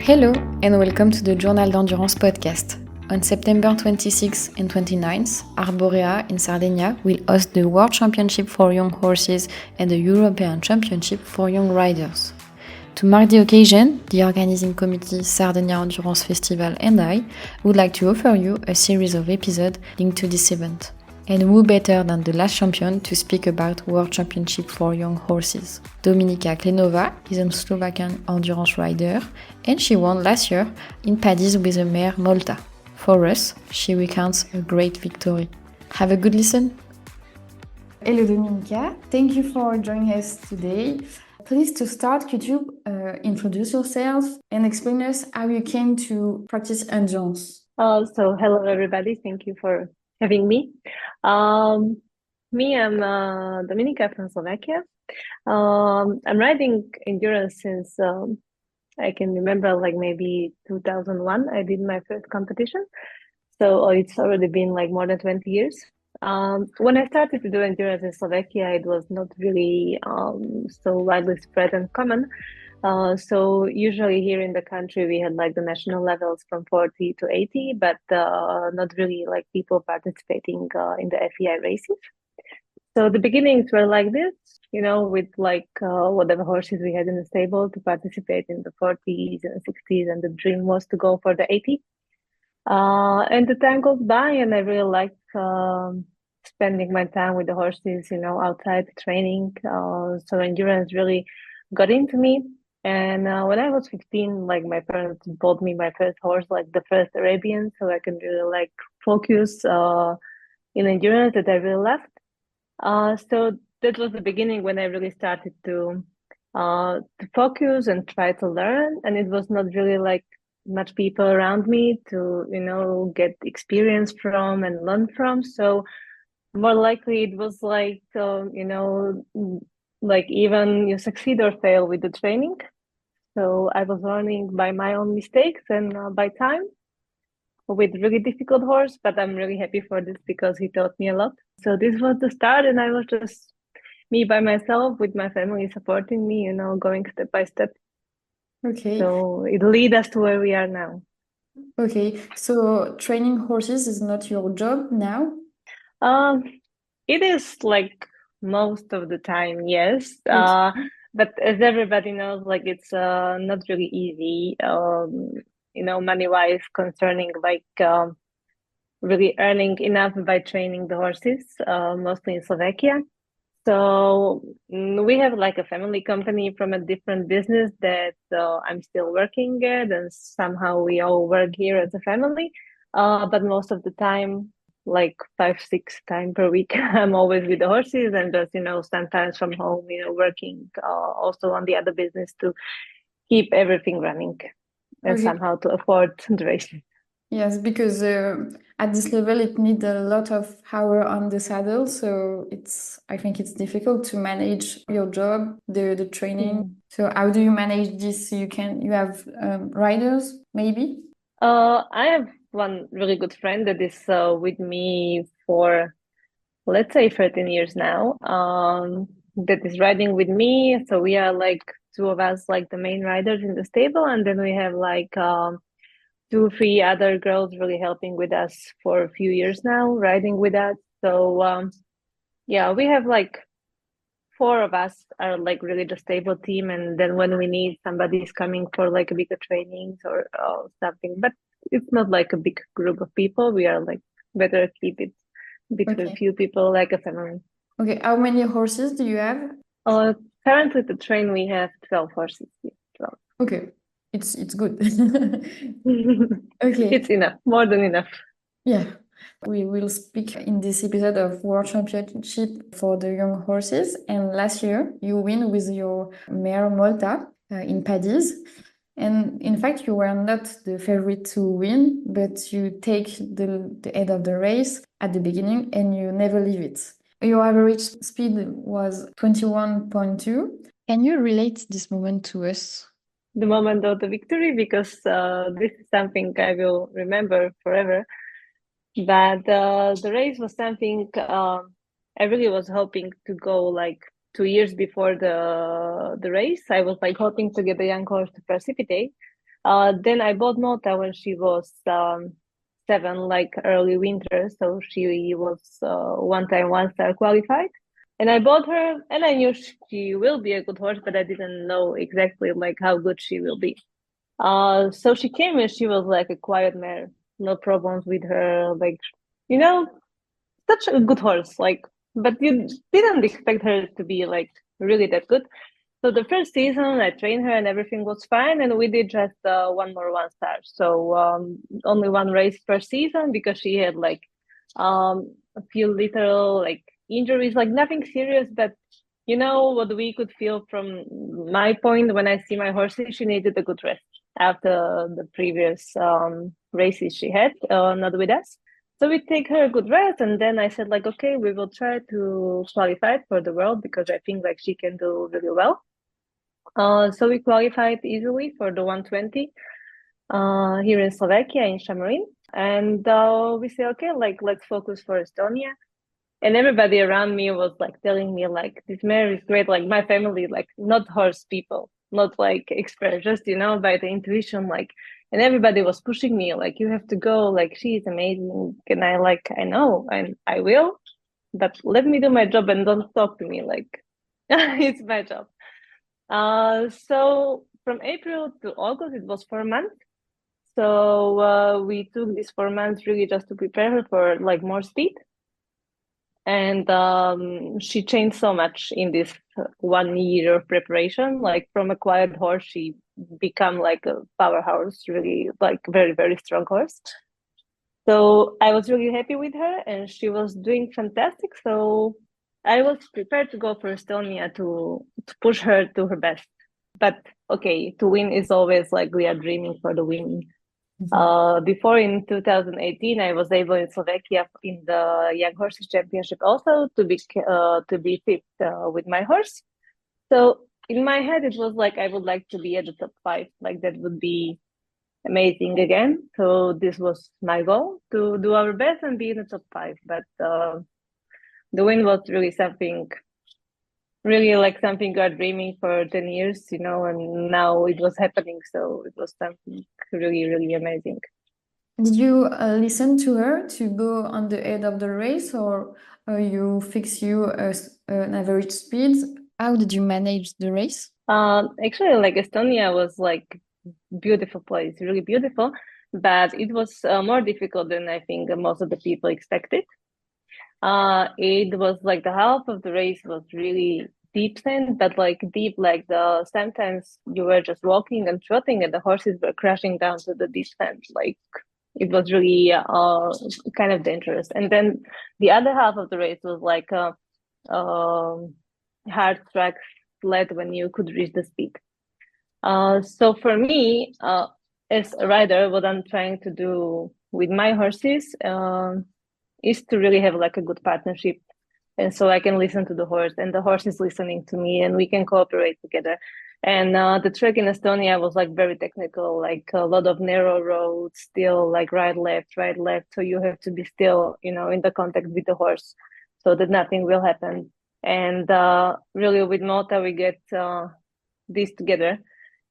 Hello and welcome to the Journal d'Endurance podcast. On September 26th and 29th, Arborea in Sardinia will host the World Championship for Young Horses and the European Championship for Young Riders. To mark the occasion, the organizing committee Sardegna Endurance Festival and I would like to offer you a series of episodes linked to this event. And who better than the last champion to speak about World Championship for Young Horses? Dominika Kleinova is a Slovakian endurance rider and she won last year in Padise with the mare Molta. For us, she recounts a great victory. Have a good listen. Hello Dominika, thank you for joining us today. Please to start, could you introduce yourself and explain us how you came to practice endurance? So hello everybody, thank you for having me. I'm Dominika from Slovakia. I'm riding endurance since I can remember, like maybe 2001. I did my first competition, so it's already been like more than 20 years. When I started to do endurance in Slovakia, it was not really so widely spread and common. So usually here in the country, we had like the national levels from 40 to 80, but not really like people participating in the FEI races. So the beginnings were like this, with like whatever horses we had in the stable to participate in the 40s and 60s, and the dream was to go for the 80. And the time goes by, and I really like spending my time with the horses, outside training. So endurance really got into me. And when I was 15, like my parents bought me my first horse, like the first Arabian, so I can really like focus in endurance that I really loved. So that was the beginning when I really started to focus and try to learn. And it was not really like much people around me to, get experience from and learn from. So more likely it was like, like even you succeed or fail with the training. So I was learning by my own mistakes and by time with really difficult horse, but I'm really happy for this because he taught me a lot. So this was the start, and I was just me by myself with my family supporting me, going step by step. Okay. So it lead us to where we are now. Okay, so training horses is not your job now? Um, it is like most of the time, yes. Okay. But as everybody knows, like it's not really easy, money-wise concerning like really earning enough by training the horses, mostly in Slovakia. So we have like a family company from a different business that I'm still working at, and somehow we all work here as a family. But most of the time, like 5, 6 times per week, I'm always with the horses and just, sometimes from home, working also on the other business to keep everything running and Okay. somehow to afford the races. Yes, because at this level it needs a lot of power on the saddle, so I think it's difficult to manage your job, the training. Mm. So how do you manage this? You have riders maybe? I have one really good friend that is with me for, let's say, 13 years now, that is riding with me. So we are like two of us, like the main riders in the stable. And then we have like 2, 3 other girls really helping with us for a few years now, riding with us. So yeah, we have like 4 of us are like really the stable team. And then when we need somebody's coming for like a bigger trainings or something, but it's not like a big group of people. We are like better keep it between Okay. few people, like a family. Okay, how many horses do you have? Currently to train we have 12 horses. Yeah, 12. Okay, it's good. Okay. It's enough, more than enough. Yeah. We will speak in this episode of World Championship for the young horses. And last year, you win with your mare Molta in Padise. And in fact, you were not the favorite to win, but you take the head of the race at the beginning and you never leave it. Your average speed was 21.2. Can you relate this moment to us? The moment of the victory, because this is something I will remember forever. But the race was something I really was hoping to go like 2 years before the race. I was like hoping to get a young horse to precipitate, Then I bought Molta when she was 7, like early winter. So she was one time 1 star qualified. And I bought her, and I knew she will be a good horse, but I didn't know exactly like how good she will be. So she came and she was like a quiet mare, no problems with her, like you know, such a good horse. Like, but you didn't expect her to be like really that good. So the first season, I trained her and everything was fine, and we did just one more 1 star. So only one race per season because she had like a few little like injuries, like nothing serious, but you know what we could feel from my point when I see my horses, she needed a good rest after the previous races she had, not with us. So we take her a good rest, and then I said like, okay, we will try to qualify for the world because I think like she can do really well. So we qualified easily for the 120 here in Slovakia in Šamarin, and we say okay, like let's focus for Estonia. And everybody around me was like telling me like this mare is great. Like my family, like not horse people, not like experts, just by the intuition. Like, and everybody was pushing me like you have to go. Like she is amazing, and I know I will, but let me do my job and don't talk to me like it's my job. So from April to August, it was 4 months. So we took these 4 months really just to prepare her for like more speed. And she changed so much in this 1 year of preparation. Like from a quiet horse, she become like a powerhouse, really like very, very strong horse. So I was really happy with her and she was doing fantastic. So I was prepared to go for Estonia to push her to her best. But okay, to win is always like we are dreaming for the win. Before in 2018, I was able in Slovakia in the Young Horses Championship also to be fifth with my horse. So in my head, it was like I would like to be at the top 5. Like that would be amazing again. So this was my goal to do our best and be in the top 5. But the win was really like something we are dreaming for 10 years, and now it was happening. So it was something really, really amazing. Did you listen to her to go on the head of the race, or you fix an average speed? How did you manage the race? Actually, like Estonia was like beautiful place, really beautiful, but it was more difficult than I think most of the people expected. It was like the half of the race was really deep sand, but like deep, like the sometimes you were just walking and trotting, and the horses were crashing down to the deep sand. Like it was really kind of dangerous. And then the other half of the race was like um hard track sled when you could reach the speed. So for me, as a rider, what I'm trying to do with my horses is to really have like a good partnership. And so I can listen to the horse and the horse is listening to me and we can cooperate together. And the track in Estonia was like very technical, like a lot of narrow roads, still like right, left, right, left. So you have to be still, in the contact with the horse so that nothing will happen. And really with Malta, we get this together.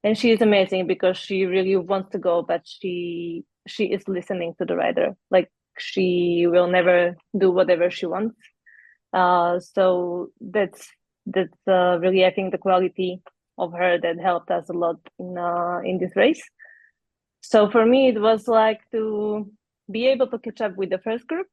And she is amazing because she really wants to go, but she is listening to the rider. Like she will never do whatever she wants. So that's really I think the quality of her that helped us a lot in this race. So for me, it was like to be able to catch up with the first group,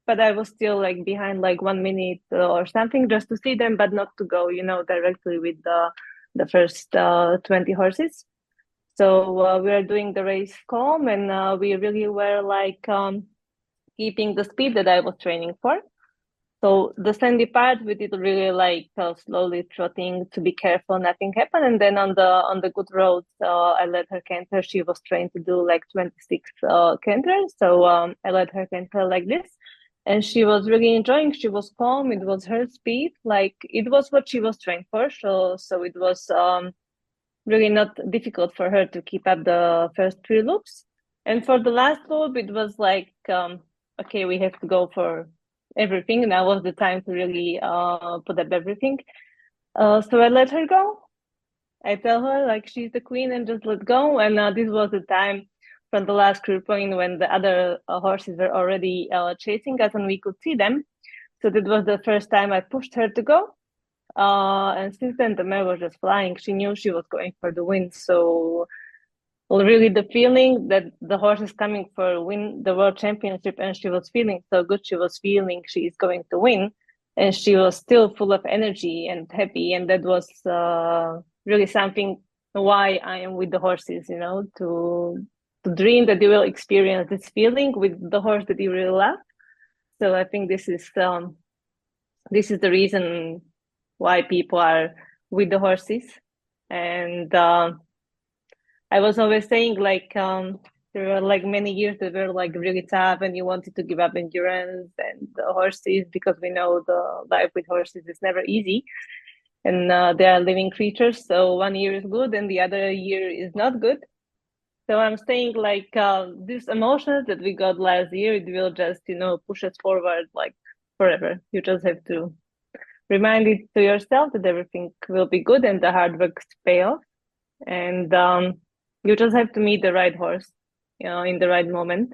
but I was still like behind like 1 minute or something just to see them, but not to go, directly with the first 20 horses. So we are doing the race calm, and we really were like keeping the speed that I was training for. So the sandy part, we did really like slowly trotting to be careful, nothing happened. And then on the good roads, I let her canter. She was trained to do like 26 canters, so I let her canter like this, and she was really enjoying. She was calm. It was her speed, like it was what she was trained for. So it was really not difficult for her to keep up the first 3 loops. And for the last loop, it was like, okay, we have to go for everything. Now was the time to really put up everything. So I let her go. I tell her like she's the queen and just let go. And this was the time from the last cruise point when the other horses were already chasing us and we could see them. So that was the first time I pushed her to go. And since then, the mare was just flying. She knew she was going for the win. So, well, really, the feeling that the horse is coming for win the world championship, and she was feeling so good. She was feeling she is going to win, and she was still full of energy and happy. And that was really something why I am with the horses. You know, to dream that you will experience this feeling with the horse that you really love. So I think this is the reason why people are with the horses. And I was always saying like there were like many years that were like really tough and you wanted to give up endurance and the horses because we know the life with horses is never easy and they are living creatures. So one year is good and the other year is not good. So I'm saying like these emotions that we got last year, it will just, push us forward like forever. You just have to remind it to yourself that everything will be good and the hard work pay off. And you just have to meet the right horse, in the right moment.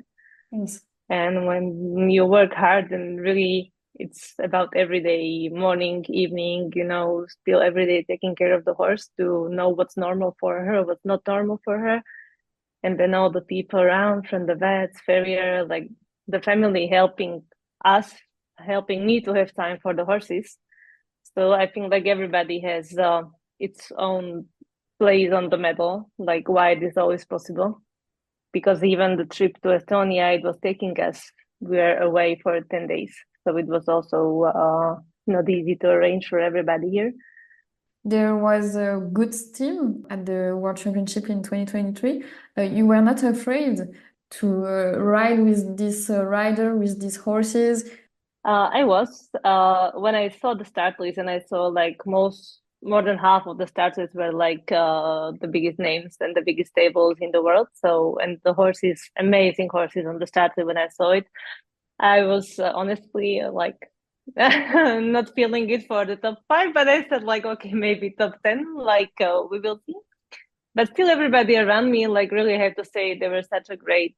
Yes. And when you work hard and really it's about every day, morning, evening, still every day taking care of the horse to know what's normal for her, what's not normal for her. And then all the people around from the vets, farrier, like the family helping us, helping me to have time for the horses. So I think like everybody has its own place on the medal, like why it is always possible. Because even the trip to Estonia, it was taking us, we were away for 10 days. So it was also not easy to arrange for everybody here. There was a good team at the World Championship in 2023. You were not afraid to ride with this rider, with these horses. I was when I saw the start list and I saw like more than half of the starters were like the biggest names and the biggest stables in the world. So and the horses, amazing horses on the starter. When I saw it, I was honestly like not feeling it for the top 5, but I said like okay, maybe top 10. Like we will see. But still, everybody around me, like really have to say, they were such a great,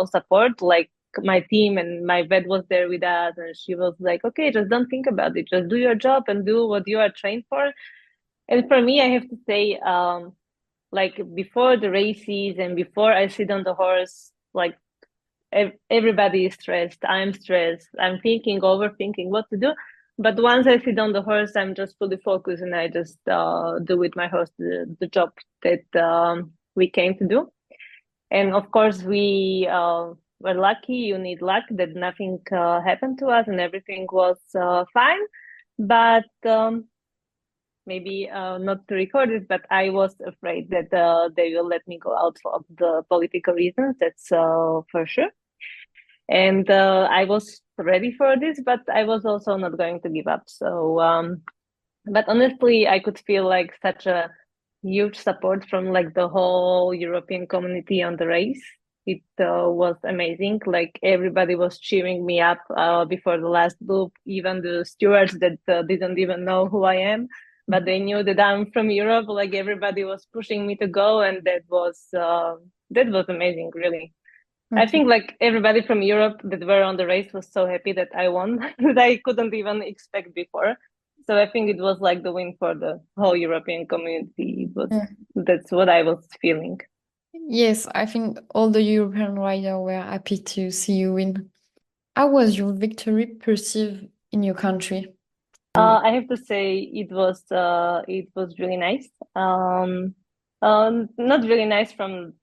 support. Like my team and my vet was there with us, and she was like, "Okay, just don't think about it. Just do your job and do what you are trained for." And for me, I have to say, like before the races and before I sit on the horse, like everybody is stressed. I'm stressed. I'm thinking, overthinking what to do. But once I sit on the horse, I'm just fully focused and I just do with my horse the job that we came to do. And of course, we were lucky. You need luck that nothing happened to us and everything was fine. But maybe not to record it, but I was afraid that they will let me go out for the political reasons. That's for sure. And I was ready for this, but I was also not going to give up. So, but honestly, I could feel like such a huge support from like the whole European community on the race. It was amazing. Like everybody was cheering me up before the last loop. Even the stewards that didn't even know who I am, but they knew that I'm from Europe. Like everybody was pushing me to go, and that was amazing, really. Okay. I think like everybody from Europe that were on the race was so happy that I won that I couldn't even expect before. So I think it was like the win for the whole European community. But Yeah. that's what I was feeling. Yes, I think all the European riders were happy to see you win. How was your victory perceived in your country? I have to say it was really nice. Not really nice from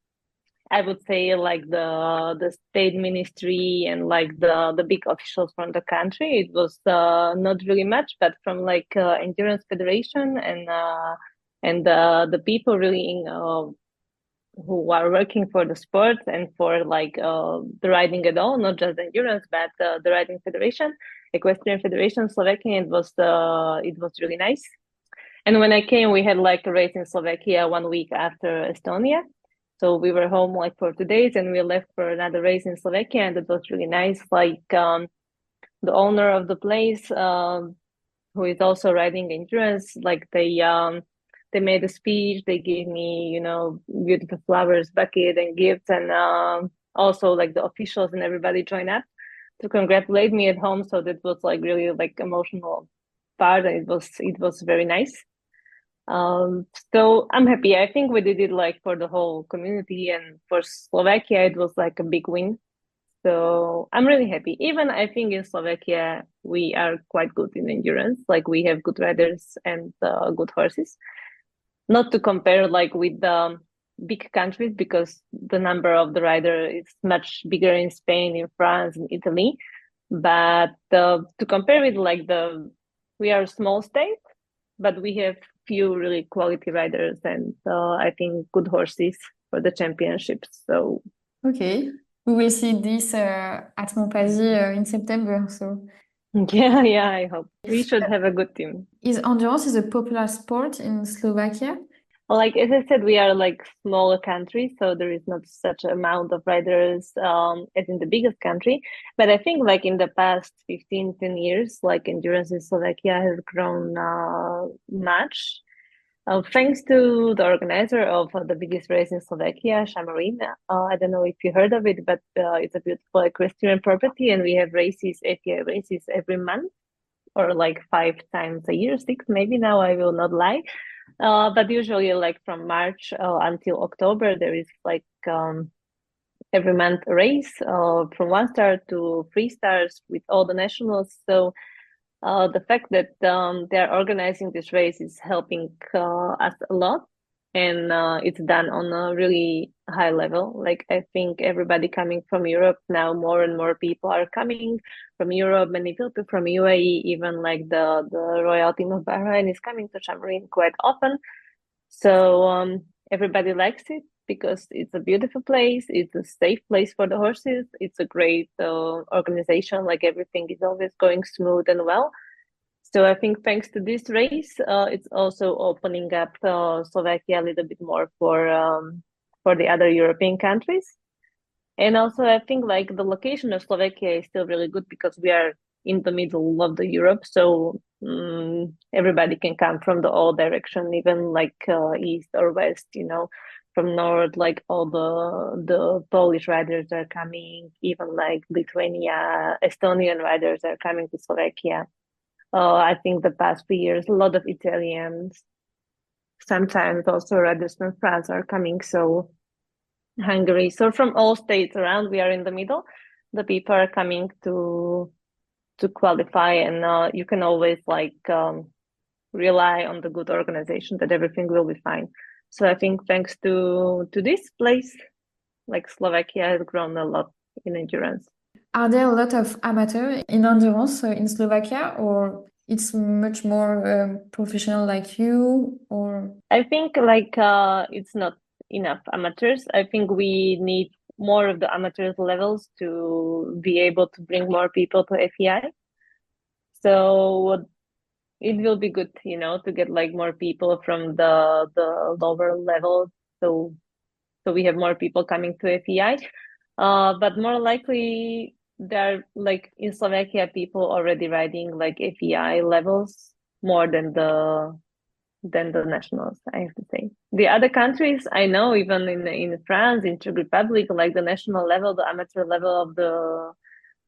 I would say like the state ministry and like the big officials from the country. It was not really much, but from like endurance federation and the people really who are working for the sport and for like the riding at all, not just endurance, but the riding federation, equestrian federation, Slovakian. It was really nice. And when I came, we had like a race in Slovakia 1 week after Estonia. So we were home like for 2 days and we left for another race in Slovakia and it was really nice. Like the owner of the place, who is also riding endurance, like they made a speech. They gave me, beautiful flowers, bucket, and gifts, and also like the officials and everybody joined up to congratulate me at home. So that was like really like emotional part, and it was very nice. So I'm happy. I think we did it like for the whole community, and for Slovakia, it was like a big win. So I'm really happy. Even I think in Slovakia, we are quite good in endurance. Like we have good riders and good horses. Not to compare like with the big countries, because the number of the rider is much bigger in Spain, in France, in Italy. But to compare with like we are a small state, but we have few really quality riders, and I think good horses for the championships. So Okay. We will see this at Montpellier in September. So, yeah, yeah, I hope we should have a good team. is endurance is a popular sport in Slovakia? Like as I said, we are like smaller country, so there is not such amount of riders as in the biggest country. But I think like in the past 15-10 years, like endurance in Slovakia has grown much. Thanks to the organizer of the biggest race in Slovakia, Šamorín. I don't know if you heard of it, but it's a beautiful equestrian property, and we have races, FEI races every month, or like 5 times a year, six maybe now, I will not lie. But usually like from March until October, there is like every month a race from 1 star to 3 stars with all the nationals. So the fact that they're organizing this race is helping us a lot, and it's done on a really high level. Like I think everybody coming from Europe now, more and more people are coming from Europe, many people from UAE, even like the royal team of Bahrain is coming to Shamrin quite often. So everybody likes it because it's a beautiful place. It's a safe place for the horses. It's a great organization. Like everything is always going smooth and well. So I think thanks to this race, it's also opening up Slovakia a little bit more for the other European countries. And also, I think like the location of Slovakia is still really good because we are in the middle of the Europe, so everybody can come from the all direction, even like east or west. From north, like all the Polish riders are coming, even like Lithuania, Estonian riders are coming to Slovakia. I think the past few years, a lot of Italians, sometimes also riders from France are coming. So Hungary. So from all states around, we are in the middle. The people are coming to qualify, and you can always like rely on the good organization that everything will be fine. So I think thanks to this place, like Slovakia has grown a lot in endurance. Are there a lot of amateur in endurance in Slovakia, or it's much more professional like you, or? I think like it's not enough amateurs. I think we need more of the amateurs levels to be able to bring more people to FEI. So it will be good, to get like more people from the lower level. So we have more people coming to FEI. But more likely there are like in Slovakia people already riding like FEI levels more than the nationals, I have to say. The other countries, I know, even in France, in Czech Republic, like the national level, the amateur level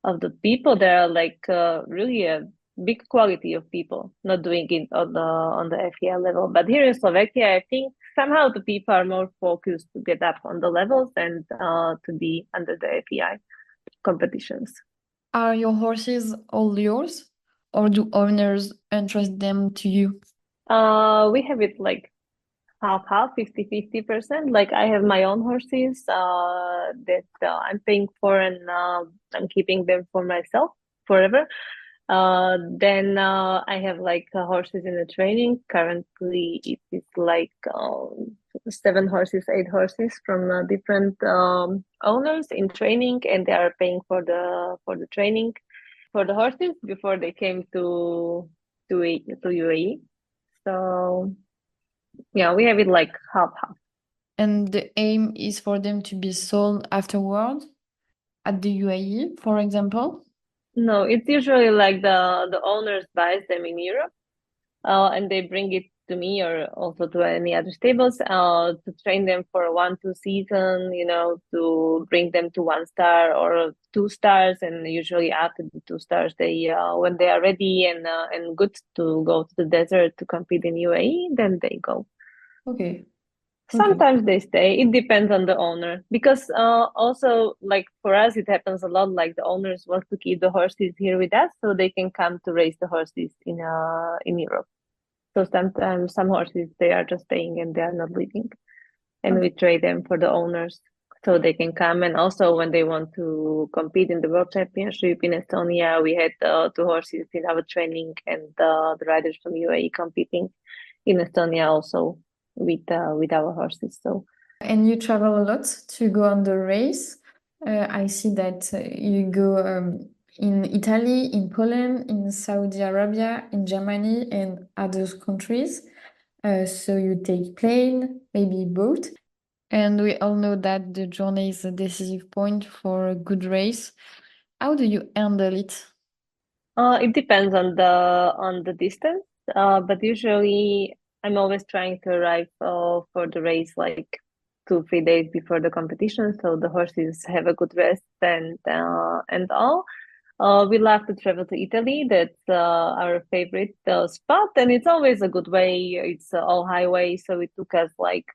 of the people, there are like really a big quality of people not doing it on the FEI level. But here in Slovakia, I think somehow the people are more focused to get up on the levels and to be under the FEI competitions. Are your horses all yours, or do owners entrust them to you? We have it like half 50-50%. Like I have my own horses that I'm paying for, and I'm keeping them for myself forever. Then I have like horses in the training. Currently it is like 7 horses, 8 horses from different owners in training, and they are paying for the training for the horses before they came to UAE. So yeah, we have it like half half. And the aim is for them to be sold afterward at the UAE, for example? No, it's usually like the owners buys them in Europe, and they bring it to me or also to any other stables to train them for 1-2 season, to bring them to 1 star or 2 stars. And usually after the 2 stars, they when they are ready and good to go to the desert to compete in UAE, then they go. Okay. Okay. Sometimes they stay. It depends on the owner because also like for us, it happens a lot. Like the owners want to keep the horses here with us so they can come to race the horses in Europe. So sometimes some horses they are just staying and they are not leaving, and we Okay. trade them for the owners so they can come. And also when they want to compete in the World Championship in Estonia, we had 2 horses in our training and the riders from UAE competing in Estonia also with our horses. So And you travel a lot to go on the race. I see that you go in Italy, in Poland, in Saudi Arabia, in Germany, and other countries. So you take plane, maybe boat. And we all know that the journey is a decisive point for a good race. How do you handle it? it depends on the distance, but usually I'm always trying to arrive for the race like 2-3 days before the competition, so the horses have a good rest and all. We love to travel to Italy. That's our favorite spot, and it's always a good way. It's all highway, so it took us like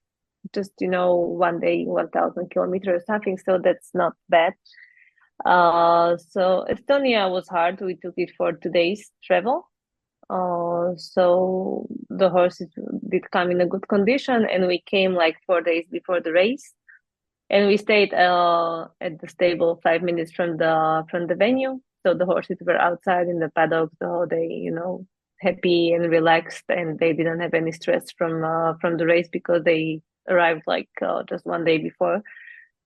just 1 day, 1,000 kilometers or something. So that's not bad. So Estonia was hard. We took it for 2 days travel. So the horses did come in a good condition, and we came like 4 days before the race, and we stayed at the stable 5 minutes from the venue. So the horses were outside in the paddock the whole day, happy and relaxed, and they didn't have any stress from the race because they arrived like just 1 day before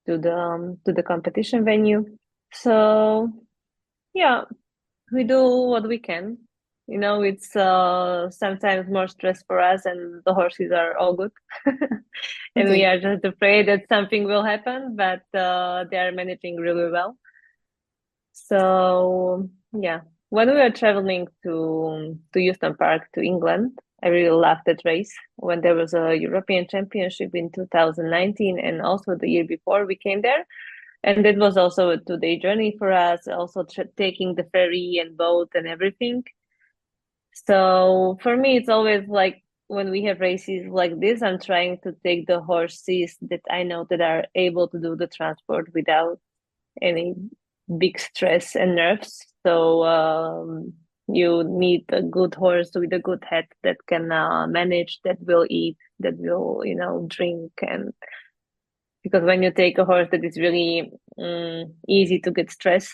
to the competition venue. So yeah, we do what we can. It's sometimes more stress for us, and the horses are all good. And we Okay. are just afraid that something will happen, but they are managing really well. So yeah, when we were traveling to Euston Park to England, I really loved that race when there was a European Championship in 2019, and also the year before we came there. And it was also a 2-day journey for us, also taking the ferry and boat and everything. So for me, it's always like when we have races like this, I'm trying to take the horses that I know that are able to do the transport without any big stress and nerves. So you need a good horse with a good head that can manage, that will eat, that will, drink. And because when you take a horse that is really easy to get stressed,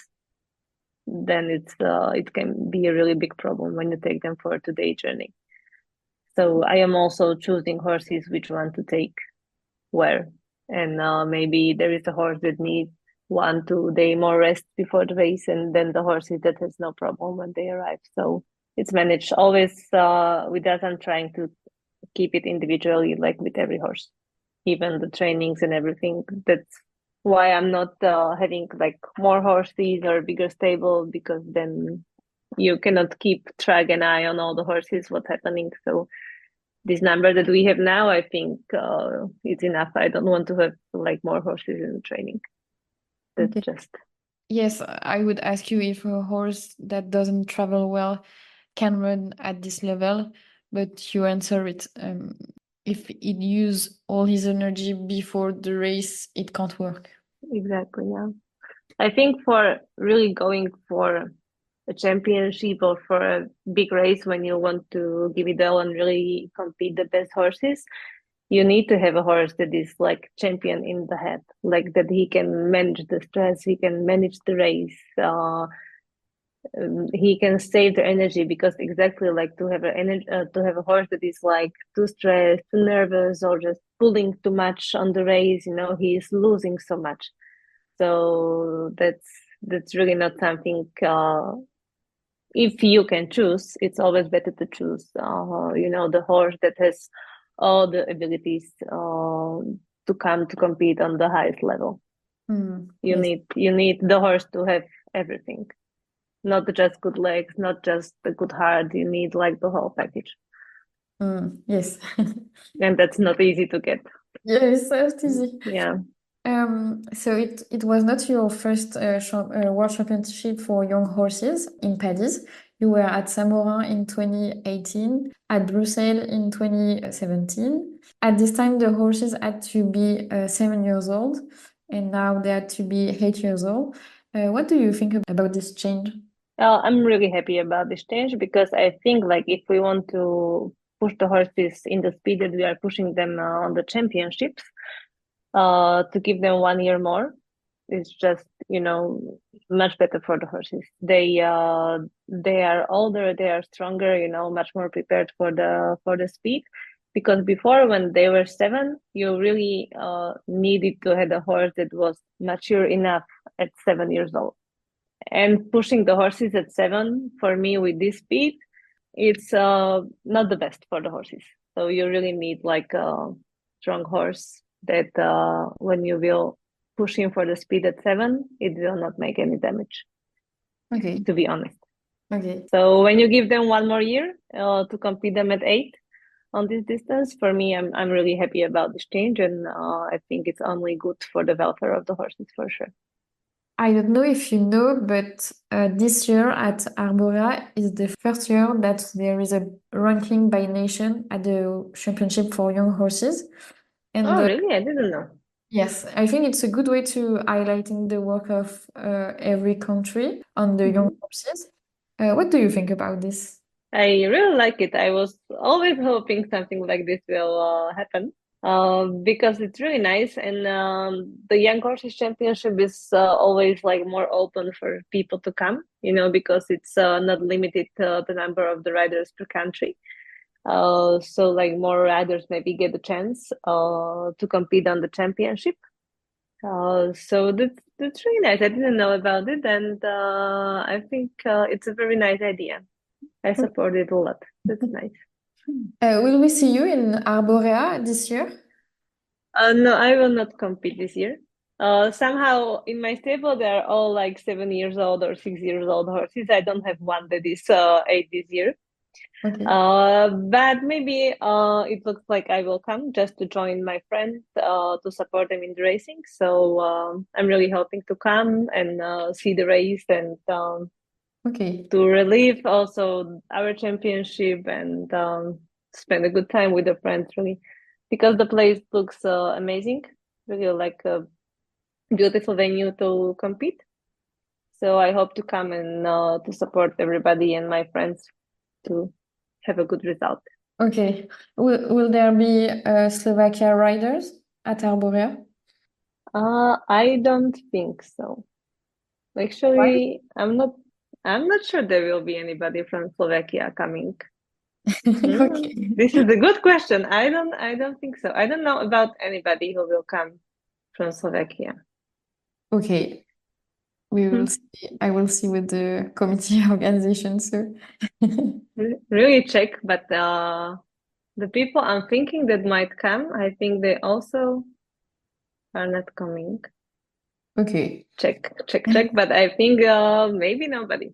then it can be a really big problem when you take them for a 2-day journey. So I am also choosing horses which one to take where. And maybe there is a horse that needs 1-2 day more rest before the race, and then the horses that has no problem when they arrive. So it's managed always with that. I'm trying to keep it individually, like with every horse, even the trainings and everything. That's why I'm not having like more horses or bigger stable, because then you cannot keep track and eye on all the horses, what's happening. So this number that we have now, I think is enough. I don't want to have like more horses in the training. That's Okay. just Yes, I would ask you if a horse that doesn't travel well can run at this level, but you answer it. If it use all his energy before the race, it can't work. exactly, yeah. I think for really going for a championship or for a big race, when you want to give it all and really compete the best horses, you need to have a horse that is like champion in the head, like that he can manage the stress, he can manage the race, he can save the energy, because exactly like to have a horse that is like too stressed, too nervous, or just pulling too much on the race, he is losing so much. So that's really not something. If you can choose, it's always better to choose, the horse that has all the abilities to come to compete on the highest level. You Yes. need the horse to have everything, not just good legs, not just a good heart. You need like the whole package. Yes. and that's not easy to get. Yes, that's easy. Yeah. So it was not your first World Championship for young horses in Padis. You were at Samorin in 2018, at Brussels in 2017. At this time, the horses had to be 7 years old, and now they had to be 8 years old. What do you think about this change? I'm really happy about this change because I think like if we want to push the horses in the speed that we are pushing them on the championships, to give them 1 year more is just, much better for the horses. They are older, they are stronger, much more prepared for the speed. Because before, when they were 7, you really needed to have a horse that was mature enough at 7 years old. And pushing the horses at 7 for me with this speed, it's not the best for the horses. So you really need like a strong horse that when you will push him for the speed at 7, it will not make any damage, Okay, to be honest. okay. So when you give them 1 more year to compete them at 8 on this distance, for me, I'm really happy about this change, and I think it's only good for the welfare of the horses for sure. I don't know if you know, but this year at Arborea is the first year that there is a ranking by nation at the championship for young horses. And Oh, really? I didn't know. yes, I think it's a good way to highlighting the work of every country on the young Mhm. horses. What do you think about this? I really like it. I was always hoping something like this will happen because it's really nice. And the Young Horses Championship is always like more open for people to come, because it's not limited to the number of the riders per country. So like more riders maybe get the chance to compete on the championship. So that's really nice. I didn't know about it, and I think it's a very nice idea. I support it a lot. That's nice. Will we see you in Arborea this year? No, I will not compete this year. Somehow in my stable, they are all like 7 years old or 6 years old horses. I don't have one that is 8 this year. Okay. But maybe it looks like I will come just to join my friends to support them in the racing. So I'm really hoping to come and see the race and Okay. to relieve also our championship and spend a good time with the friends, really, because the place looks amazing, really like a beautiful venue to compete. So I hope to come and to support everybody and my friends to have a good result. Okay. Will there be Slovakia riders at Arborea? I don't think so. Why? Actually, I'm not sure there will be anybody from Slovakia coming. Okay. This is a good question. I don't think so. I don't know about anybody who will come from Slovakia. Okay. We will Hmm. see. I will see with the committee organization, so. Really check, but the people I'm thinking that might come, I think they also are not coming. Okay. Check, check, check. But I think maybe nobody.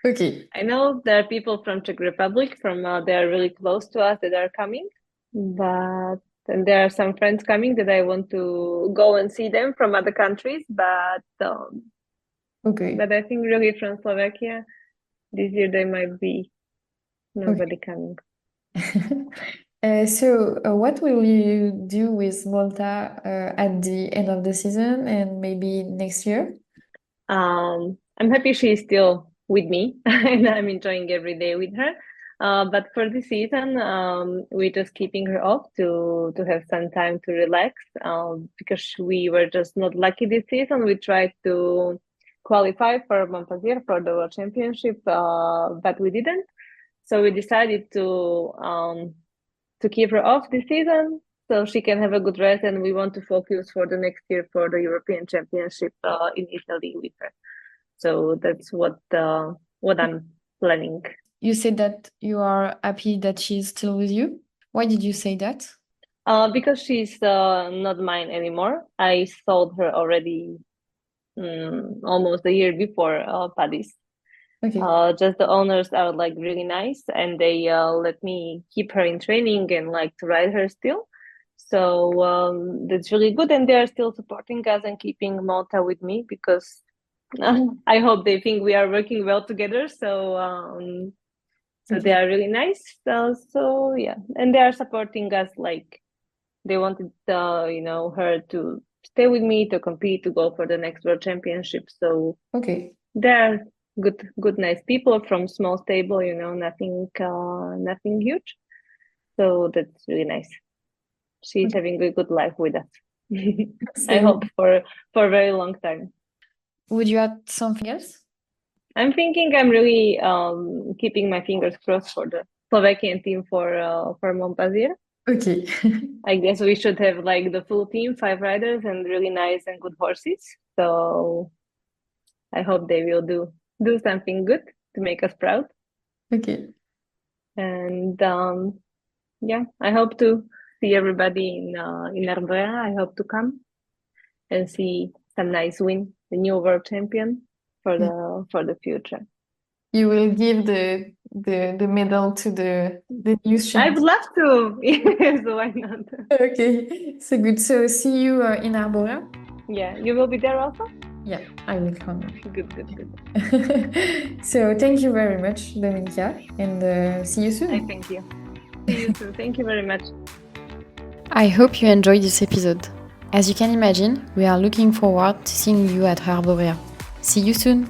Okay. I know there are people from Czech Republic, from they are really close to us that are coming, but and there are some friends coming that I want to go and see them from other countries, Okay. but I think really from Slovakia this year there might be Okay. nobody coming. So, what will you do with Molta at the end of the season and maybe next year? I'm happy she's still with me and I'm enjoying every day with her. But for this season, we're just keeping her off to have some time to relax. Because we were just not lucky this season. We tried to qualify for Montpellier for the World Championship, but we didn't. So we decided to keep her off this season so she can have a good rest, and we want to focus for the next year for the European Championship in Italy with her. So that's what I'm planning. You said that you are happy that she's still with you. Why did you say that? Because she's not mine anymore. I sold her already almost a year before Padis. Okay. Just the owners are like really nice, and they let me keep her in training and like to ride her still. So that's really good, and they are still supporting us and keeping Malta with me because I hope they think we are working well together. So they are really nice. So yeah, and they are supporting us. Like they wanted, her to stay with me to compete to go for the next World Championship. So Okay. they are good, nice people from small stable. Nothing huge. So that's really nice. She's having a good life with us. I hope for a very long time. Would you add something else? I'm thinking I'm really keeping my fingers crossed for the Slovakian team for Montpellier. Okay. I guess we should have like the full team, 5 riders, and really nice and good horses. So I hope they will do something good to make us proud. Okay. And yeah, I hope to see everybody in Arborea. I hope to come and see some nice win, the new world champion for the future. You will give the medal to the new I would champion. love to. Yes, why not? Okay, so good. So see you in Arborea. Yeah, you will be there also? Yeah, I will come. Good. So thank you very much, Dominika, and see you soon. I thank you. See you soon. Thank you very much. I hope you enjoyed this episode. As you can imagine, we are looking forward to seeing you at Arborea. See you soon!